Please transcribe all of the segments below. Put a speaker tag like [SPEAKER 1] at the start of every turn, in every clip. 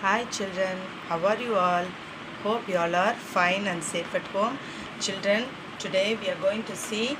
[SPEAKER 1] Hi children, how are you all? Hope you all are fine and safe at home. Children, today we are going to see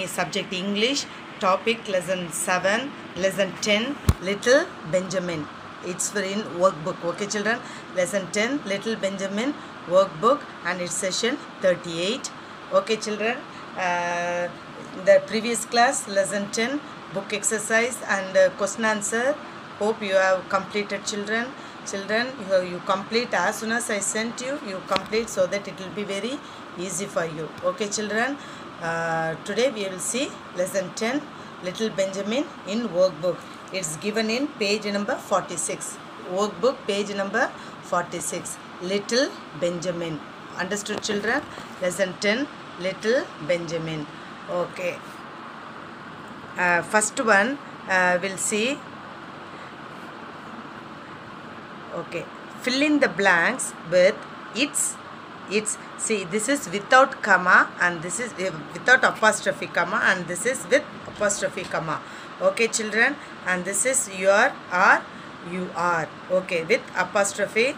[SPEAKER 1] subject English, topic lesson 7, lesson 10, Little Benjamin. It's for in workbook, okay children? Lesson 10, Little Benjamin workbook, and it's session 38. Okay children, the previous class, lesson 10, book exercise and question answer. Hope you have completed children. You complete as soon as I sent you complete, so that it will be very easy for you. Okay children, today we will see lesson 10, Little Benjamin in workbook. It's given in page number 46. Workbook page number 46. Little Benjamin. Understood children? Lesson 10, Little Benjamin. Okay. First one we'll see. Okay, fill in the blanks with its. See, this is without comma and this is without apostrophe comma, and this is with apostrophe comma. Okay children, and this is your or you are. Okay, with apostrophe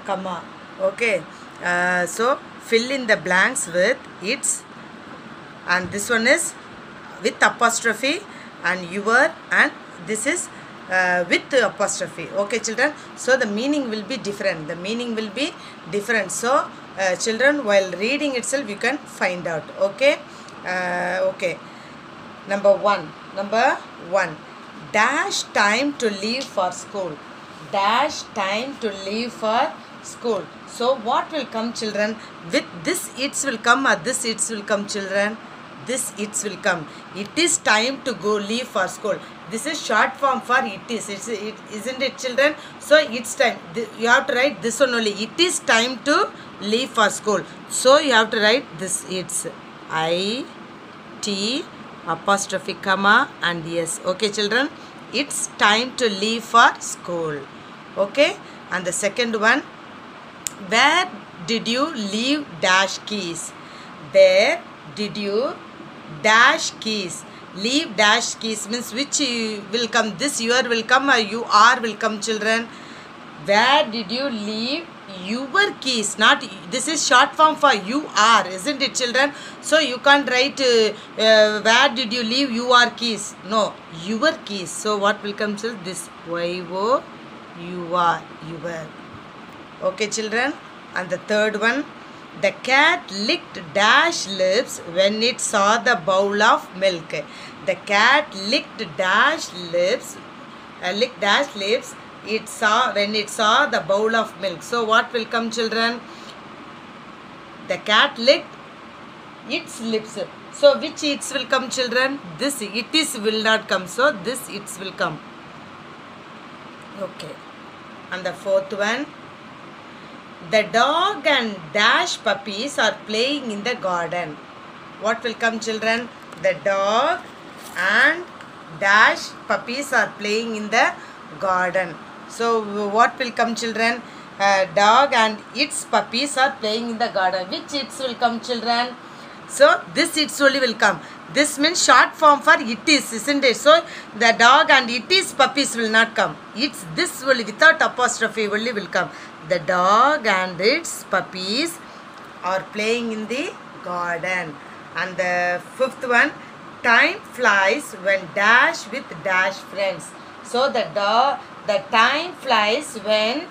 [SPEAKER 1] comma. Okay, so fill in the blanks with its, and this one is with apostrophe, and your, and this is with apostrophe. Okay children, so the meaning will be different. So children, while reading itself you can find out. Okay. Okay, number one, dash time to leave for school. So what will come children? With this its will come, or this its will come children? This its will come. It is time to go leave for school. This is short form for it is. Isn't it children? So it's time. You have to write this one only. It is time to leave for school. So you have to write this it's. I-T apostrophe comma and yes. Okay children. It's time to leave for school. Okay. And the second one. Where did you leave dash keys? Where did you dash keys? Leave dash keys means which will come? This your will come or you are will come children? Where did you leave your keys? Not, this is short form for you are, isn't it children? So you can't write where did you leave your keys? No, your keys. So what will come children? This Y-O, you are, your. Okay children, and the third one. The cat licked dash lips when it saw the bowl of milk. The cat licked dash lips, it saw when it saw the bowl of milk. So what will come children? The cat licked its lips. So which its will come children? This it is will not come. So this its will come. Okay. And the fourth one. The dog and dash puppies are playing in the garden. What will come children? The dog and dash puppies are playing in the garden. So what will come children? Dog and its puppies are playing in the garden. Which its will come children? So this its only will come. This means short form for it is, isn't it? So the dog and it is puppies will not come. It's this only without apostrophe only will come. The dog and its puppies are playing in the garden. And the fifth one, time flies when dash with dash friends. So the time flies when,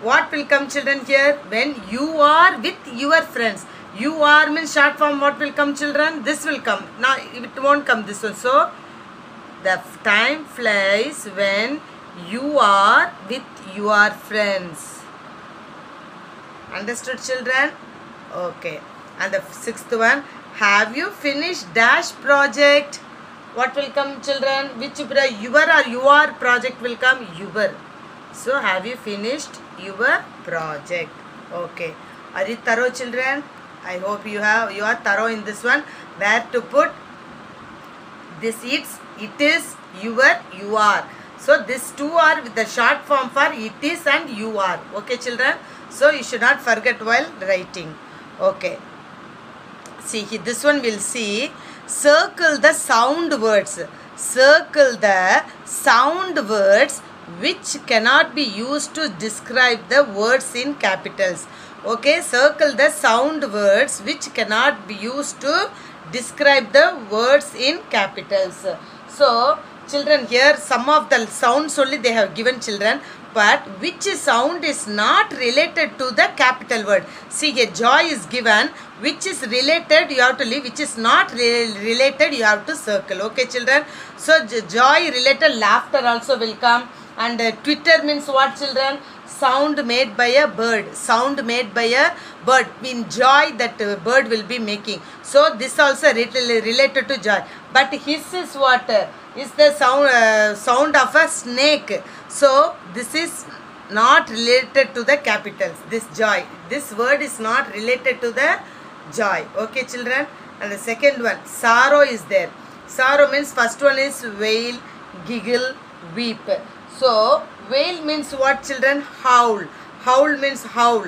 [SPEAKER 1] what will come children here? When you are with your friends. You are means short form, what will come children? This will come. Now it won't come this one. So the time flies when you are with your friends. Understood children? Okay. And the sixth one. Have you finished dash project? What will come children? Which your or your project will come? Your. So have you finished your project? Okay. Are you thorough children? I hope you are thorough in this one. Where to put this it's, it is, your, you are. So these two are with the short form for it is and you are. Okay children? So you should not forget while writing. Okay. See, this one will see. Circle the sound words. Circle the sound words which cannot be used to describe the words in capitals. Okay, circle the sound words which cannot be used to describe the words in capitals. So, children, here some of the sounds only they have given, children, but which sound is not related to the capital word. See, a joy is given, which is related you have to leave, which is not related you have to circle. Okay, children. So, joy related laughter also will come. And Twitter means what, children? Sound made by a bird. Sound made by a bird. In joy that bird will be making. So, this also related to joy. But hiss is what? Is the sound of a snake. So, this is not related to the capitals. This joy. This word is not related to the joy. Okay, children. And the second one, sorrow is there. Sorrow means first one is wail, giggle, weep. So, wail means what, children? Howl. Howl means howl.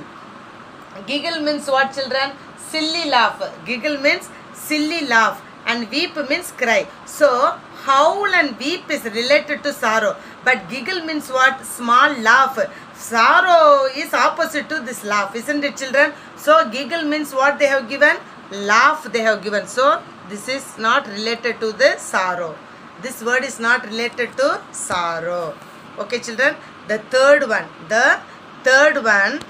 [SPEAKER 1] Giggle means what, children? Silly laugh. Giggle means silly laugh. And weep means cry. So, howl and weep is related to sorrow. But giggle means what? Small laugh. Sorrow is opposite to this laugh, isn't it, children? So, giggle means what they have given? Laugh they have given. So, this is not related to the sorrow. This word is not related to sorrow. Okay, children. The third one.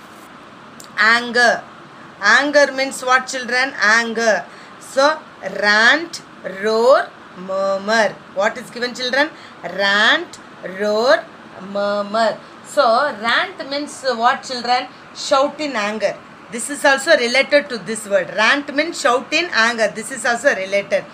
[SPEAKER 1] Anger. Anger means what, children? Anger. So, rant, roar, murmur. What is given, children? Rant, roar, murmur. So, rant means what, children? Shout in anger. This is also related to this word. Rant means shout in anger. This is also related.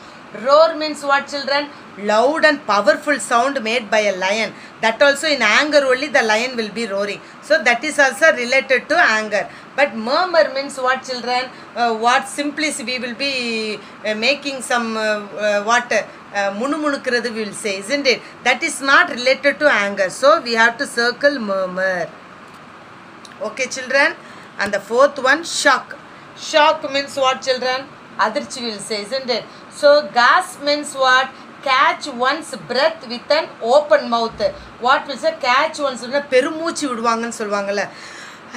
[SPEAKER 1] Roar means what, children? Loud and powerful sound made by a lion. That also in anger only the lion will be roaring. So that is also related to anger. But murmur means what, children? What simply we will be making some munumunukkirathu we will say, isn't it? That is not related to anger. So we have to circle murmur. Okay, children. And the fourth one, shock. Shock means what, children? Adirchi will say, isn't it? So gasp means what? Catch one's breath with an open mouth. What will say? Catch one's perumuchi viduvaanga solvaangala.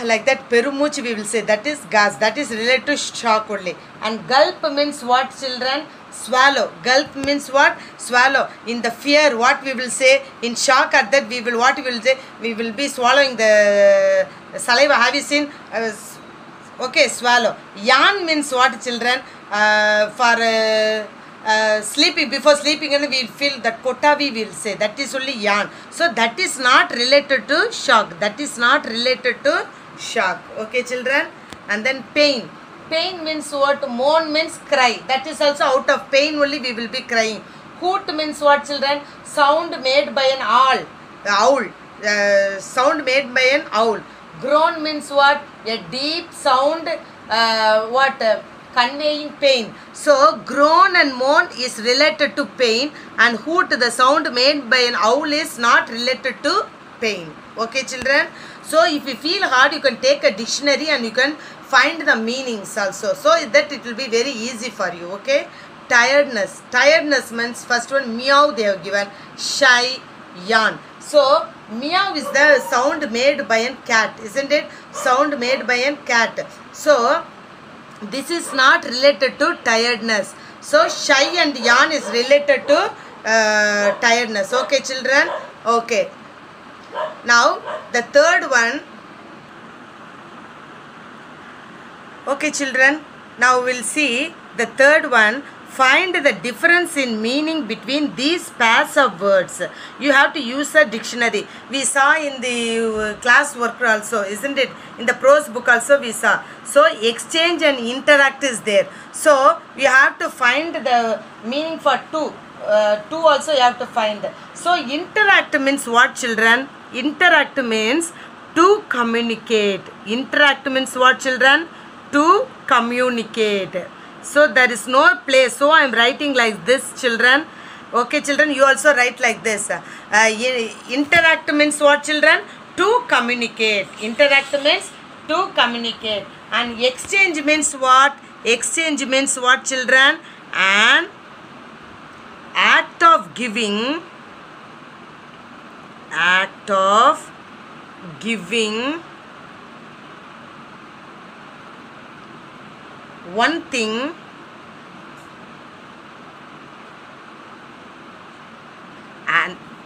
[SPEAKER 1] Like that, perumuchi we will say. That is gasp. That is related to shock only. And gulp means what, children? Swallow. Gulp means what? Swallow. In the fear, what we will say? In shock at that, we will, what we will say? We will be swallowing the saliva. Have you seen? Okay, swallow. Yawn means what, children? Sleeping, before sleeping, and we will feel that kotavi we will say. That is only yawn. So that is not related to shock. That is not related to shock. Okay, children. And then pain. Pain means what? Moan means cry. That is also out of pain only we will be crying. Hoot means what, children? Sound made by an owl. Sound made by an owl. Groan means what? A deep sound. Conveying pain. So, groan and moan is related to pain, and hoot, the sound made by an owl, is not related to pain. Okay, children? So, if you feel hard, you can take a dictionary and you can find the meanings also. So, that it will be very easy for you. Okay? Tiredness. Tiredness means first one, meow they have given. Shy, yawn. So, meow is the sound made by a cat, isn't it? Sound made by a cat. So, this is not related to tiredness. So, shy and yawn is related to tiredness. Okay, children? Okay. Now, the third one. Okay, children. Now, we'll see the third one. Find the difference in meaning between these pairs of words. You have to use a dictionary. We saw in the class work also, isn't it? In the prose book also we saw. So, exchange and interact is there. So, you have to find the meaning for two. Two also you have to find. So, interact means what, children? Interact means to communicate. Interact means what, children? To communicate. So, there is no place. So, I am writing like this, children. Okay, children, you also write like this. Interact means what, children? To communicate. Interact means to communicate. And exchange means what? Exchange means what, children? An act of giving act of giving one thing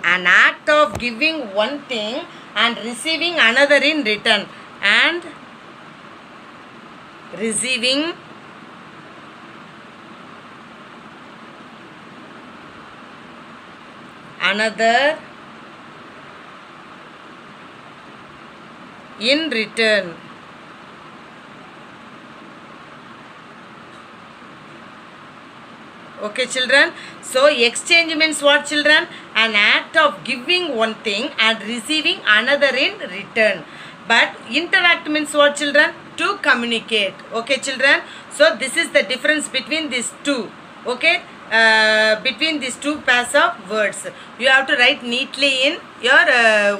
[SPEAKER 1] an act of giving one thing and receiving another in return, and receiving another in return. Okay children, so exchange means what children? An act of giving one thing and receiving another in return. But interact means what children? To communicate. Okay children, so this is the difference between these two. Okay, between these two pairs of words. You have to write neatly in your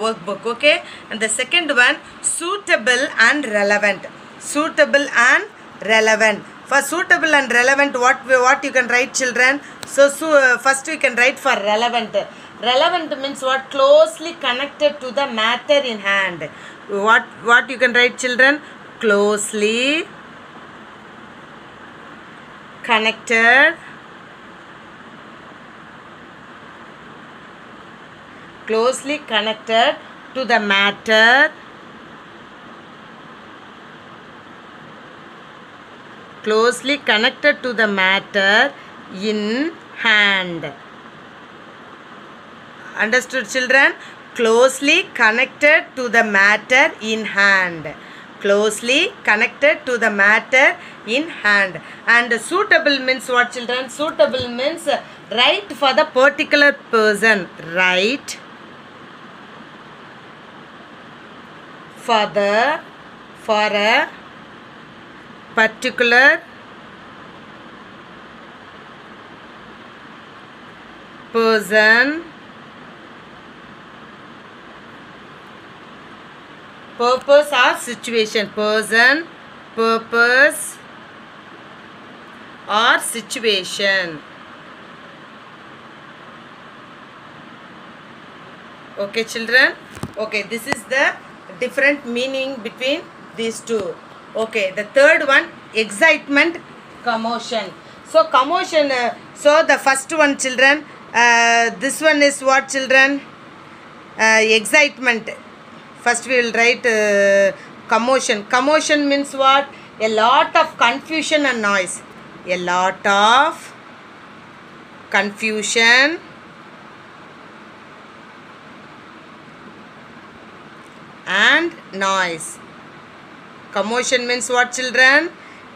[SPEAKER 1] workbook. Okay, and the second one, suitable and relevant. Suitable and relevant. For suitable and relevant, what you can write children? So first we can write for relevant. Relevant means what? Closely connected to the matter in hand. What you can write children? Closely connected to the matter in hand. Understood children? Closely connected to the matter in hand. Closely connected to the matter in hand. And suitable means what children? Suitable means right for the particular person. Right for a particular person, purpose or situation. Person, purpose or situation. Okay children, okay, this is the different meaning between these two. Okay, the third one, excitement, commotion. So commotion, so the first one children, this one is what children? Excitement. First we will write commotion. Commotion means what? A lot of confusion and noise. A lot of confusion and noise. Commotion means what children?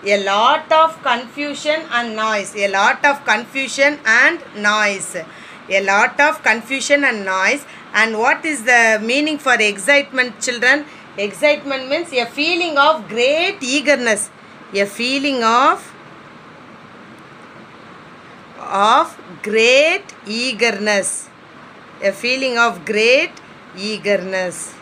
[SPEAKER 1] A lot of confusion and noise. A lot of confusion and noise. A lot of confusion and noise. And what is the meaning for excitement children? Excitement means a feeling of great eagerness. A feeling of great eagerness. A feeling of great eagerness.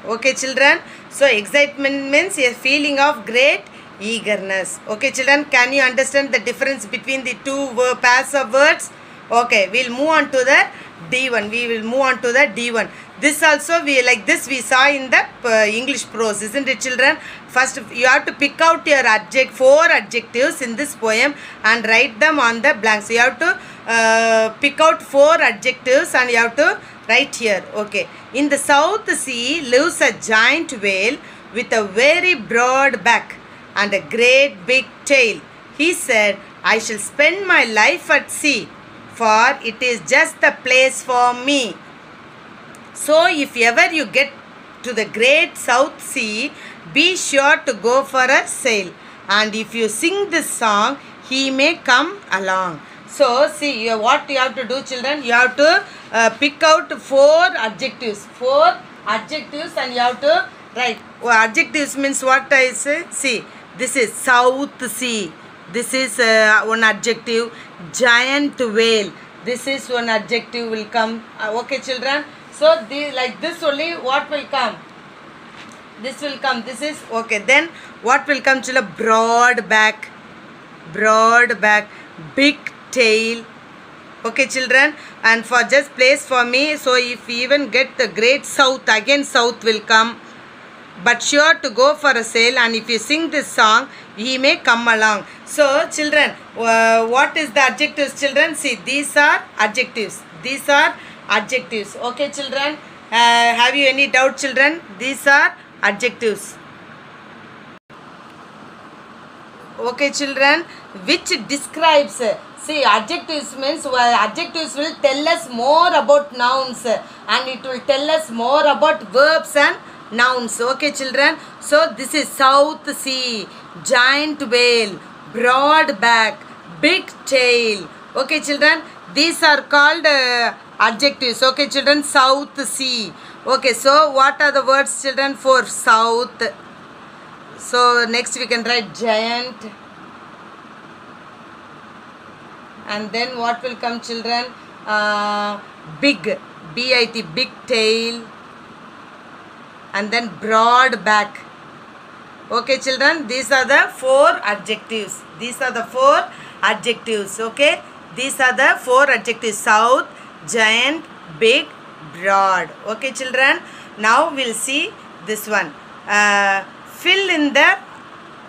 [SPEAKER 1] Okay children, so excitement means a feeling of great eagerness. Okay children, can you understand the difference between the two pairs of words? Okay, we'll move on to the D1. We will move on to the D1. This also we saw in the English prose, isn't it children? First you have to pick out your four adjectives in this poem and write them on the blanks. So you have to pick out four adjectives and you have to write here. Okay. In the South Sea lives a giant whale with a very broad back and a great big tail. He said, I shall spend my life at sea, for it is just the place for me. So if ever you get to the great South Sea, be sure to go for a sail. And if you sing this song, he may come along. So see what you have to do children. You have to pick out four adjectives. Four adjectives and you have to write. Adjectives means what I say? See, this is South Sea. This is one adjective. Giant whale. This is one adjective will come. Okay children. So like this only what will come? This will come. This is okay. Then what will come children? Broad back. Broad back. Big tail. Okay, children, and for just place for me. So if we even get the great south, again south will come, but sure to go for a sail. And if you sing this song, he may come along. So children, what is the adjectives, children? See, these are adjectives. These are adjectives. Okay, children, have you any doubt, children? These are adjectives. Okay, children, which describes, see, adjectives means, adjectives will tell us more about nouns, and it will tell us more about verbs and nouns. Okay, children, so this is South Sea, giant whale, broad back, big tail. Okay, children, these are called adjectives. Okay, children, South Sea. Okay, so what are the words, children, for south? So next we can write giant, and then what will come, children? Big, B-I-T, big tail, and then broad back. Okay, children, these are the four adjectives. These are the four adjectives. Okay, these are the four adjectives: south, giant, big, broad. Okay, children, now we'll see this one. Fill in the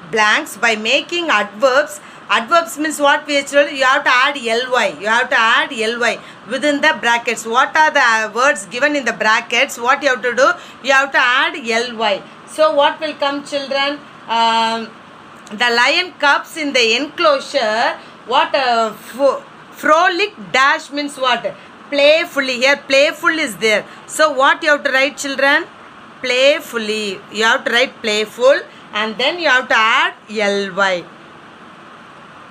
[SPEAKER 1] blanks by making adverbs. Adverbs means what, we actually, you have to add ly. You have to add ly within the brackets. What are the words given in the brackets? What you have to do? You have to add ly. So what will come, children? The lion cubs in the enclosure. What? Frolic dash means what? Playfully. Here playful is there. So what you have to write, children? Playfully. You have to write playful, and then you have to add ly.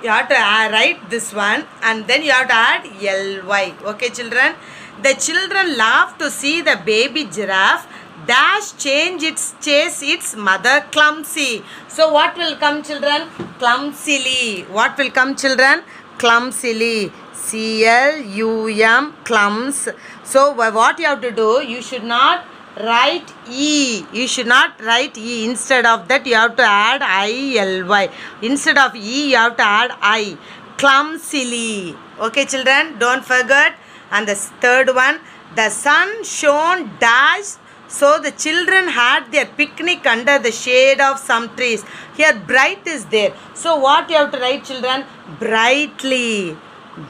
[SPEAKER 1] You have to write this one, and then you have to add ly. Okay, children. The children laugh to see the baby giraffe dash chase its mother clumsy. So what will come, children? Clumsily. What will come, children? Clumsily. C-L-U-M, clums. So what you have to do? You should not write E. You should not write E. Instead of that, you have to add I-L-Y. Instead of E, you have to add I. Clumsily. Okay, children, don't forget. And the third one, the sun shone dash, so the children had their picnic under the shade of some trees. Here, bright is there. So what you have to write, children? Brightly.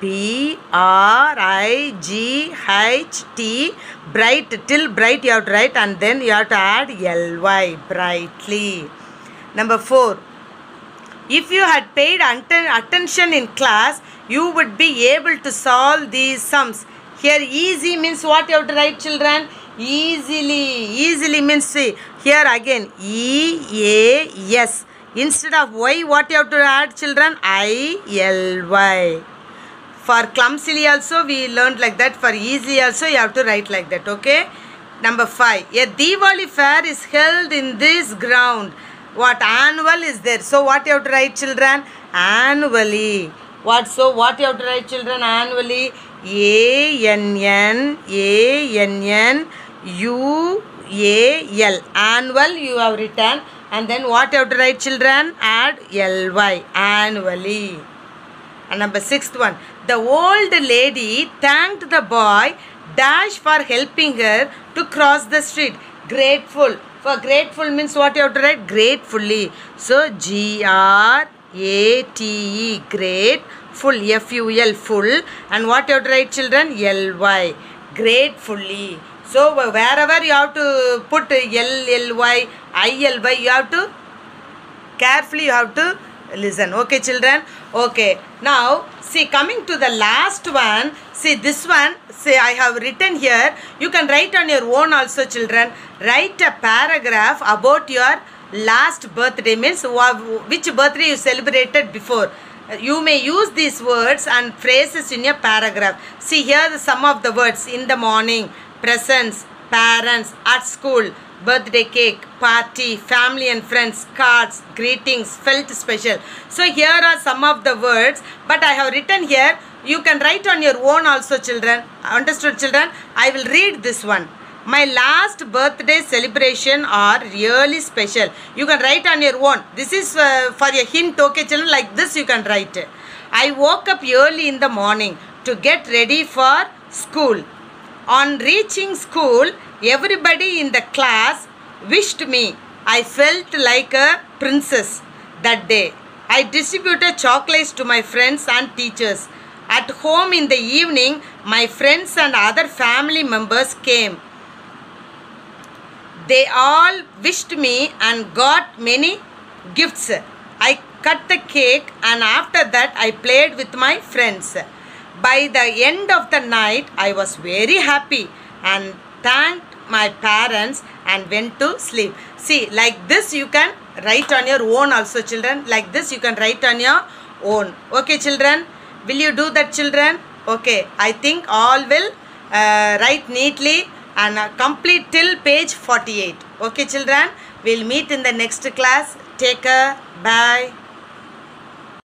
[SPEAKER 1] B-R-I-G-H-T, bright, till bright you have to write, and then you have to add ly, brightly. Number 4, if you had paid attention in class, you would be able to solve these sums. Here easy means what you have to write, children? Easily. Easily means, see, here again E-A-S. Instead of Y, what you have to add, children? I-L-Y. For clumsily also we learned like that. For easily also you have to write like that. Okay. Number 5. A Diwali fair is held in this ground. What? Annual is there. So what you have to write, children? Annually. What? So what you have to write, children? Annually. A-N-N-A-N-N-U-A-L. Annual you have written. And then what you have to write, children? Add L-Y. Annually. And number 6th one. The old lady thanked the boy dash for helping her to cross the street. Grateful. For grateful means what you have to write? Gratefully. So G-R-A-T-E. Grateful. F-U-L. Full. And what you have to write, children? L-Y. Gratefully. So wherever you have to put L-L-Y, I-L-Y, you have to carefully you have to listen. Okay, children. Okay, now see, coming to the last one. See this one, see I have written here. You can write on your own also, children. Write a paragraph about your last birthday, means which birthday you celebrated before. You may use these words and phrases in your paragraph. See here the sum of the words: in the morning, presents, parents, at school, birthday cake, party, family and friends, cards, greetings, felt special. So here are some of the words, but I have written here. You can write on your own also, children. Understood, children? I will read this one. My last birthday celebration are really special. You can write on your own. This is for a hint, okay, children? Like this you can write. I woke up early in the morning to get ready for school. On reaching school, everybody in the class wished me. I felt like a princess that day. I distributed chocolates to my friends and teachers. At home in the evening, my friends and other family members came. They all wished me and got many gifts. I cut the cake and after that I played with my friends. By the end of the night, I was very happy and thanked my parents and went to sleep. See, like this you can write on your own also, children. Like this you can write on your own. Okay, children? Will you do that, children? Okay, I think all will write neatly and complete till page 48. Okay, children? We'll meet in the next class. Take care. Bye.